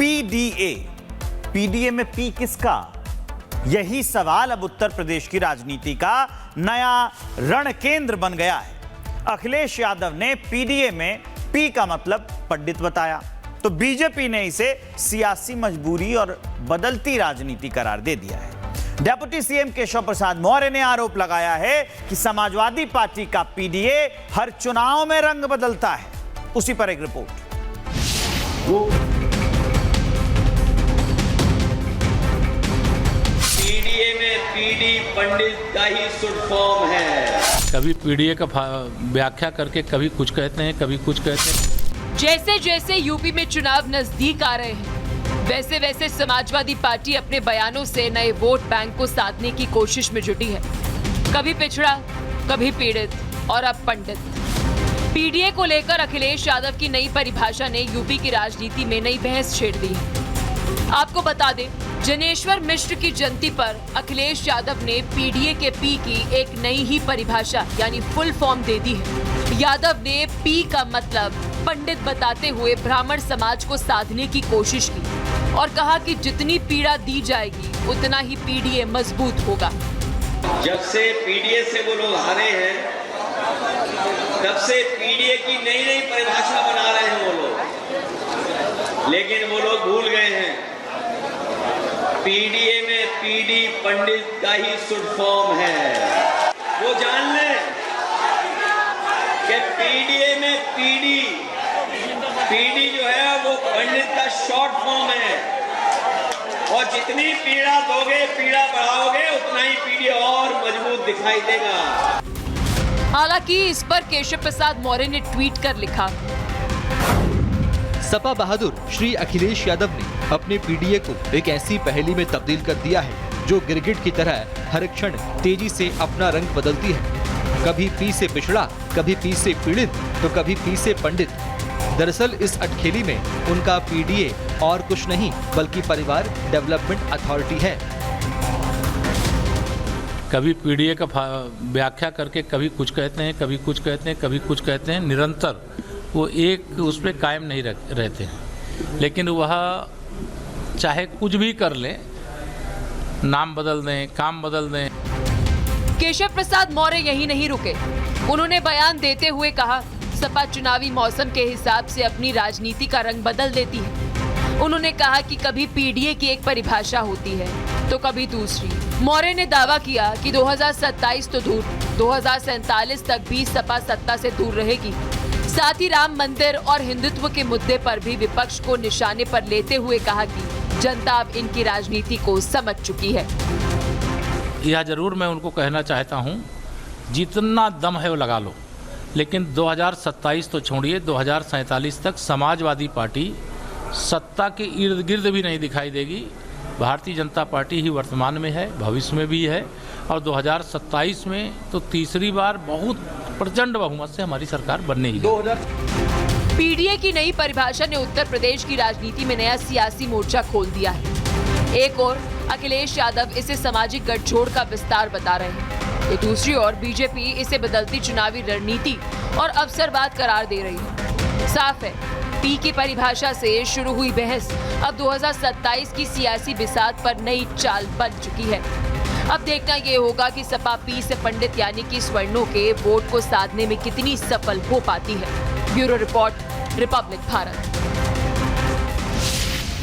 PDA, PDA में P किसका? यही सवाल अब उत्तर प्रदेश की राजनीति का नया रण केंद्र बन गया है। अखिलेश यादव ने पीडीए में पी का मतलब पंडित बताया, तो बीजेपी ने इसे सियासी मजबूरी और बदलती राजनीति करार दे दिया है। डेप्यूटी सीएम केशव प्रसाद मौर्य ने आरोप लगाया है कि समाजवादी पार्टी का पीडीए हर चुनाव में रंग बदलता है। उसी पर एक रिपोर्ट। पीडीए में पीडी पंडित का ही शुड फॉर्म है। कभी पीडीए का व्याख्या करके कभी कुछ कहते हैं, कभी कुछ कहते हैं। जैसे जैसे यूपी में चुनाव नजदीक आ रहे हैं, वैसे वैसे समाजवादी पार्टी अपने बयानों से नए वोट बैंक को साधने की कोशिश में जुटी है। कभी पिछड़ा, कभी पीड़ित और अब पंडित। पीडीए को लेकर अखिलेश यादव की नई परिभाषा ने यूपी की राजनीति में नई बहस छेड़ दी है। आपको बता दें, जनेश्वर मिश्र की जयंती पर अखिलेश यादव ने पीडीए के पी की एक नई ही परिभाषा यानी फुल फॉर्म दे दी है। यादव ने पी का मतलब पंडित बताते हुए ब्राह्मण समाज को साधने की कोशिश की और कहा कि जितनी पीड़ा दी जाएगी उतना ही पीडीए मजबूत होगा। जब से पीडीए से वो लोग हारे हैं, तब से पीडीए की नई नई परिभाषा बना रहे हैं वो लोग, लेकिन वो लोग भूल गए हैं पीडीए में पीडी पंडित का ही शुड फॉर्म है। वो जान लें कि पीडीए में पीडी जो है वो पंडित का शॉर्ट फॉर्म है, और जितनी पीड़ा दोगे, पीड़ा बढ़ाओगे, उतना ही पीडी और मजबूत दिखाई देगा। हालांकि इस पर केशव प्रसाद मौर्य ने ट्वीट कर लिखा, सपा बहादुर श्री अखिलेश यादव ने अपने पीडीए को एक ऐसी पहेली में तब्दील कर दिया है जो गिरगिट की तरह हर क्षण तेजी से अपना रंग बदलती है। कभी पी से पिछड़ा, कभी पी से पीड़ित, तो कभी पी से पंडित। दरअसल इस अटखेली में उनका पीडीए और कुछ नहीं बल्कि परिवार डेवलपमेंट अथॉरिटी है। कभी पीडीए का व्याख्या करके कभी कुछ कहते हैं, कभी कुछ कहते हैं, कभी कुछ कहते हैं। निरंतर वो एक उस पर कायम नहीं रहते हैं, लेकिन वह चाहे कुछ भी कर ले, नाम बदल दें, काम बदल दें। केशव प्रसाद मौर्य यही नहीं रुके। उन्होंने बयान देते हुए कहा, सपा चुनावी मौसम के हिसाब से अपनी राजनीति का रंग बदल देती है। उन्होंने कहा कि कभी पीडीए की एक परिभाषा होती है तो कभी दूसरी। मौर्य ने दावा किया कि 2027 तो दूर, 2047 तक भी सपा सत्ता से दूर रहेगी। साथ ही राम मंदिर और हिंदुत्व के मुद्दे पर भी विपक्ष को निशाने पर लेते हुए कहा कि जनता अब इनकी राजनीति को समझ चुकी है। यह जरूर मैं उनको कहना चाहता हूं, जितना दम है वो लगा लो, लेकिन 2027 तो छोड़िए, 2047 तक समाजवादी पार्टी सत्ता के इर्द गिर्द भी नहीं दिखाई देगी। भारतीय जनता पार्टी ही वर्तमान में है, भविष्य में भी है, और 2027 में तो तीसरी बार बहुत प्रचंड बहुमत से हमारी सरकार बनने ही है। पीडीए की नई परिभाषा ने उत्तर प्रदेश की राजनीति में नया सियासी मोर्चा खोल दिया है। एक ओर अखिलेश यादव इसे सामाजिक गठजोड़ का विस्तार बता रहे हैं, तो दूसरी ओर बीजेपी इसे बदलती चुनावी रणनीति और अवसरवाद करार दे रही है। साफ है, पी की परिभाषा से शुरू हुई बहस अब 2027 की सियासी बिसात पर नई चाल बन चुकी है। अब देखना ये होगा कि सपा पी से पंडित यानी कि स्वर्णों के वोट को साधने में कितनी सफल हो पाती है। Bureau report, Republic Bharat.